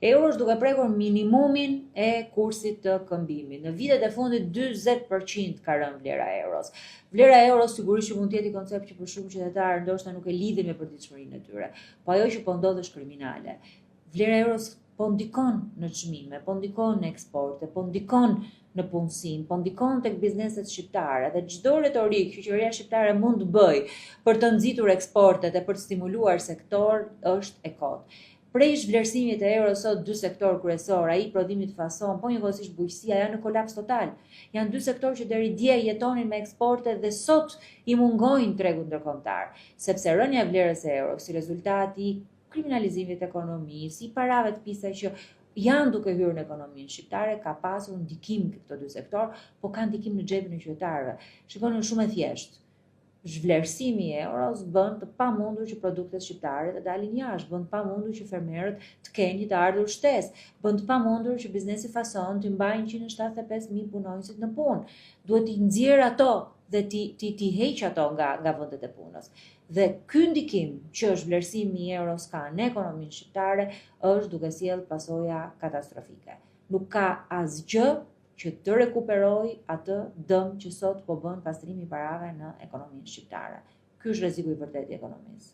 Euro është duke prekur minimumin e kursit të këmbimit. Në vitet e fundit 40% ka rënë vlera e euros. Vlera e euros sigurisht që mund të jetë një koncept që për shumë qytetarë ndoshta nuk e lidhin me përditshmërinë e tyre, po ajo që po ndodh është kriminale. Vlera e euros po ndikon në çmime, po ndikon në eksporte, po ndikon në punësim, po ndikon tek bizneset shqiptare dhe çdo retorik që qeveria shqiptare mund të bëj për të nxitur eksportet e për të stimuluar sektor është e kotë. Prej zhvlerësimit e euro sot dy sektor kryesor, ai prodhimi të fason, po njëkohësisht bujqësia janë në kolaps total. Janë dy sektor që deri dje jetonin me eksporte dhe sot i mungojnë tregut ndërkombëtar, sepse rënja e vlerës së euros si rezultati i kriminalizimit të ekonomisë, i parave të pisa që janë duke hyrë në ekonominë shqiptare, ka pasur ndikim këto dy sektor, po ka ndikim në xhepin e qytetarëve. Shikoni, është shumë e thjeshtë. Zhvlerësimi i euros bën të pamundur që produktet shqiptare të dalin jashtë, bën të pamundur që fermerët të kenë një të ardhur shtesë, bën të pamundur që biznesi fason të mbajnë 175.000 punonjësit në punë. Duhet t'i nxjerr ato dhe ti heq ato nga vendet e punës. Dhe ky ndikim që zhvlerësimi i euros ka në ekonominë shqiptare është duke sjellë pasoja katastrofike. Nuk ka asgjë që të rekuperoj atë dëm që sot po bën pastrimi i parave në ekonominë shqiptare. Ky është rreziku i vërtetë i ekonomisë.